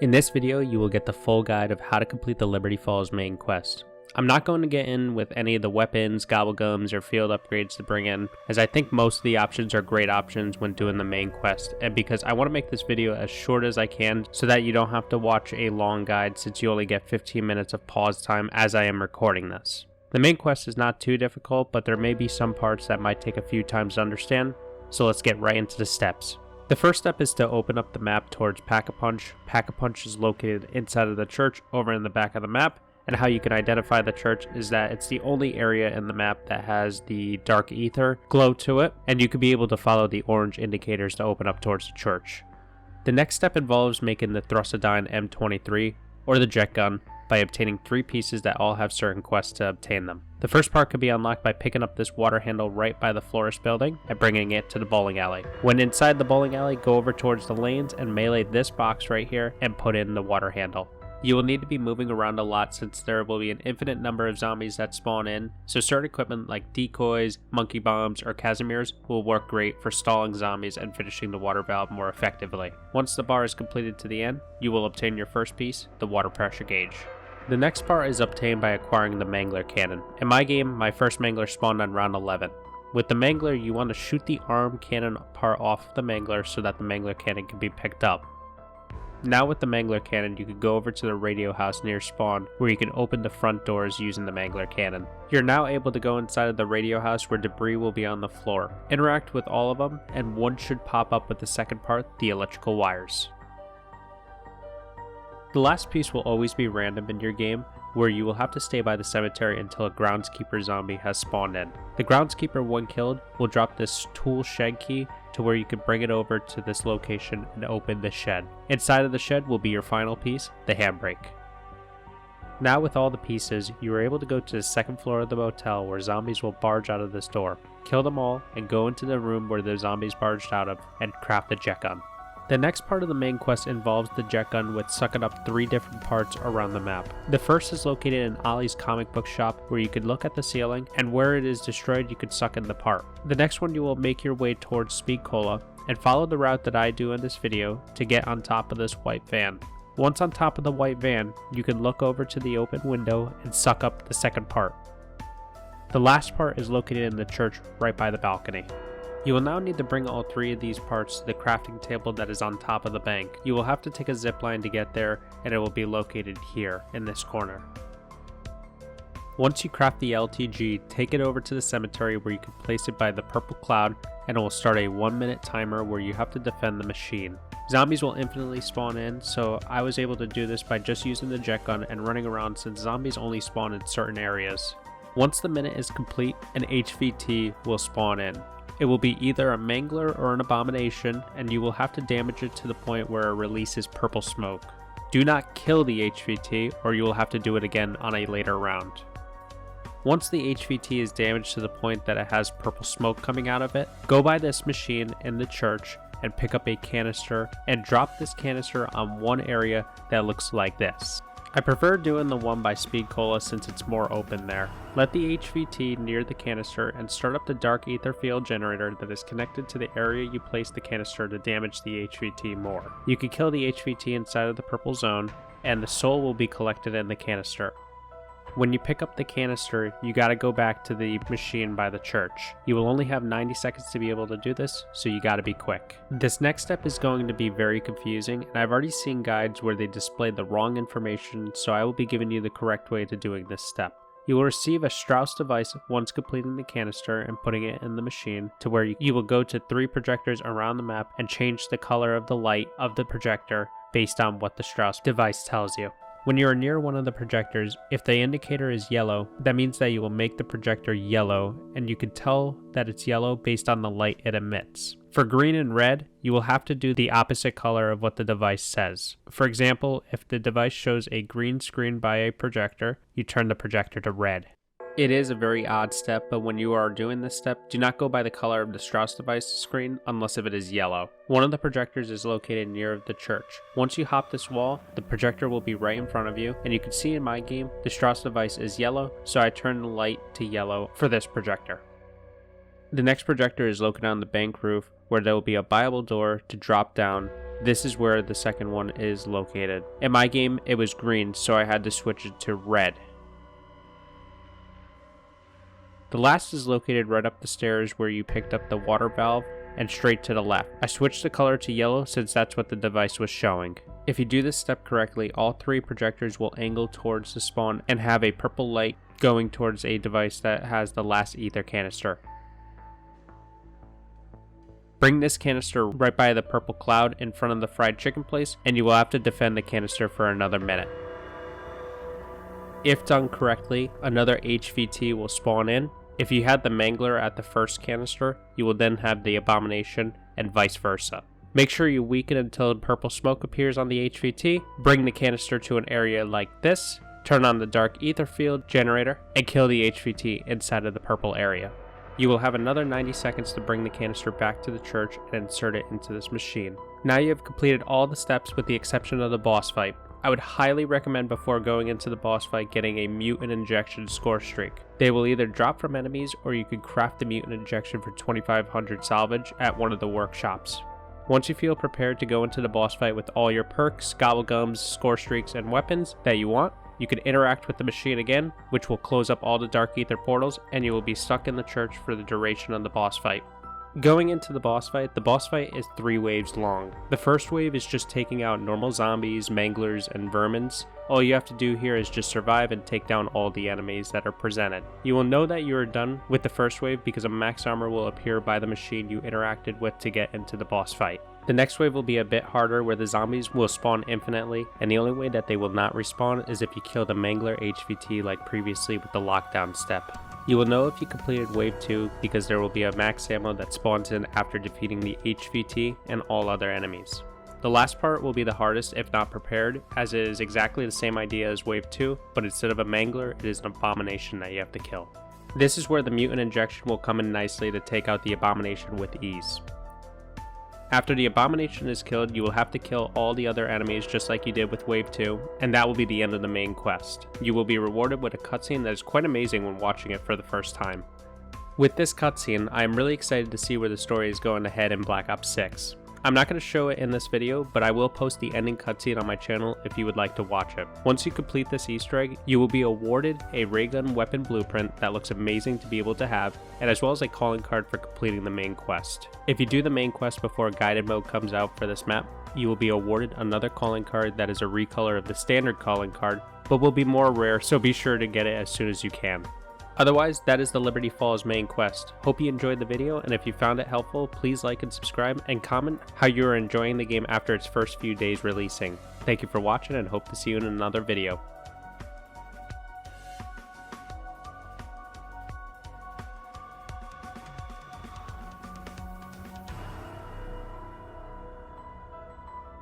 In this video, you will get the full guide of how to complete the Liberty Falls main quest. I'm not going to get in with any of the weapons, gobblegums, or field upgrades to bring in, as I think most of the options are great options when doing the main quest, and because I want to make this video as short as I can so that you don't have to watch a long guide since you only get 15 minutes of pause time as I am recording this. The main quest is not too difficult, but there may be some parts that might take a few times to understand, so let's get right into the steps. The first step is to open up the map towards Pack-a-Punch. Pack-a-Punch is located inside of the church over in the back of the map, and how you can identify the church is that it's the only area in the map that has the dark ether glow to it, and you can be able to follow the orange indicators to open up towards the church. The next step involves making the Thrustodyne M23, or the jet gun, by obtaining 3 pieces that all have certain quests to obtain them. The first part can be unlocked by picking up this water handle right by the florist building and bringing it to the bowling alley. When inside the bowling alley, go over towards the lanes and melee this box right here and put in the water handle. You will need to be moving around a lot since there will be an infinite number of zombies that spawn in, so certain equipment like decoys, monkey bombs, or Casimirs will work great for stalling zombies and finishing the water valve more effectively. Once the bar is completed to the end, you will obtain your first piece, the water pressure gauge. The next part is obtained by acquiring the Mangler cannon. In my game, my first Mangler spawned on round 11. With the Mangler, you want to shoot the arm cannon part off the Mangler so that the Mangler cannon can be picked up. Now with the Mangler cannon, you can go over to the radio house near spawn where you can open the front doors using the Mangler cannon. You're now able to go inside of the radio house where debris will be on the floor. Interact with all of them, and one should pop up with the second part, the electrical wires. The last piece will always be random in your game, where you will have to stay by the cemetery until a groundskeeper zombie has spawned in. The groundskeeper, when killed, will drop this tool shed key to where you can bring it over to this location and open the shed. Inside of the shed will be your final piece, the handbrake. Now with all the pieces, you are able to go to the second floor of the motel where zombies will barge out of this door. Kill them all and go into the room where the zombies barged out of and craft the jet gun. The next part of the main quest involves the jet gun with sucking up 3 different parts around the map. The first is located in Ollie's comic book shop where you can look at the ceiling, and where it is destroyed you can suck in the part. The next one, you will make your way towards Speed Cola and follow the route that I do in this video to get on top of this white van. Once on top of the white van, you can look over to the open window and suck up the second part. The last part is located in the church right by the balcony. You will now need to bring all 3 of these parts to the crafting table that is on top of the bank. You will have to take a zip line to get there, and it will be located here in this corner. Once you craft the LTG, take it over to the cemetery where you can place it by the purple cloud, and it will start a 1-minute timer where you have to defend the machine. Zombies will infinitely spawn in, so I was able to do this by just using the jet gun and running around since zombies only spawn in certain areas. Once the minute is complete, an HVT will spawn in. It will be either a Mangler or an Abomination, and you will have to damage it to the point where it releases purple smoke. Do not kill the HVT, or you will have to do it again on a later round. Once the HVT is damaged to the point that it has purple smoke coming out of it, go by this machine in the church and pick up a canister and drop this canister on one area that looks like this. I prefer doing the one by Speed Cola since it's more open there. Let the HVT near the canister and start up the dark ether field generator that is connected to the area you place the canister to damage the HVT more. You can kill the HVT inside of the purple zone, and the soul will be collected in the canister. When you pick up the canister, you gotta go back to the machine by the church. You will only have 90 seconds to be able to do this, so you gotta be quick. This next step is going to be very confusing, and I've already seen guides where they display the wrong information, so I will be giving you the correct way to doing this step. You will receive a Strauss device once completing the canister and putting it in the machine, to where you will go to 3 projectors around the map and change the color of the light of the projector based on what the Strauss device tells you. When you are near one of the projectors, if the indicator is yellow, that means that you will make the projector yellow, and you can tell that it's yellow based on the light it emits. For green and red, you will have to do the opposite color of what the device says. For example, if the device shows a green screen by a projector, you turn the projector to red. It is a very odd step, but when you are doing this step, do not go by the color of the Strauss device screen unless if it is yellow. One of the projectors is located near the church. Once you hop this wall, the projector will be right in front of you, and you can see in my game, the Strauss device is yellow, so I turn the light to yellow for this projector. The next projector is located on the bank roof, where there will be a buyable door to drop down This is where the second one is located. In my game, it was green, so I had to switch it to red. The last is located right up the stairs where you picked up the water valve and straight to the left. I switched the color to yellow since that's what the device was showing. If you do this step correctly, all 3 projectors will angle towards the spawn and have a purple light going towards a device that has the last ether canister. Bring this canister right by the purple cloud in front of the fried chicken place, and you will have to defend the canister for another minute. If done correctly, another HVT will spawn in. If you had the mangler at the first canister, you will then have the abomination, and vice versa. Make sure you weaken until purple smoke appears on the HVT, bring the canister to an area like this, turn on the dark ether field generator, and kill the HVT inside of the purple area. You will have another 90 seconds to bring the canister back to the church and insert it into this machine. Now you have completed all the steps with the exception of the boss fight. I would highly recommend before going into the boss fight getting a mutant injection score streak. They will either drop from enemies or you can craft the mutant injection for 2500 salvage at one of the workshops. Once you feel prepared to go into the boss fight with all your perks, gobblegums, score streaks, and weapons that you want, you can interact with the machine again, which will close up all the dark ether portals, and you will be stuck in the church for the duration of the boss fight. Going into the boss fight is 3 waves long. The first wave is just taking out normal zombies, manglers, and vermins. All you have to do here is just survive and take down all the enemies that are presented. You will know that you are done with the first wave because a max armor will appear by the machine you interacted with to get into the boss fight. The next wave will be a bit harder where the zombies will spawn infinitely, and the only way that they will not respawn is if you kill the mangler HVT like previously with the lockdown step. You will know if you completed wave 2 because there will be a max ammo that spawns in after defeating the HVT and all other enemies. The last part will be the hardest if not prepared, as it is exactly the same idea as wave 2, but instead of a mangler, it is an abomination that you have to kill. This is where the mutant injection will come in nicely to take out the abomination with ease. After the abomination is killed, you will have to kill all the other enemies just like you did with wave 2, and that will be the end of the main quest. You will be rewarded with a cutscene that is quite amazing when watching it for the first time. With this cutscene, I am really excited to see where the story is going to head in Black Ops 6. I'm not going to show it in this video, but I will post the ending cutscene on my channel if you would like to watch it. Once you complete this Easter egg, you will be awarded a ray gun weapon blueprint that looks amazing to be able to have, and as well as a calling card for completing the main quest. If you do the main quest before guided mode comes out for this map, you will be awarded another calling card that is a recolor of the standard calling card, but will be more rare, so be sure to get it as soon as you can. Otherwise, that is the Liberty Falls main quest. Hope you enjoyed the video, and if you found it helpful, please like and subscribe, and comment how you are enjoying the game after its first few days releasing. Thank you for watching, and hope to see you in another video.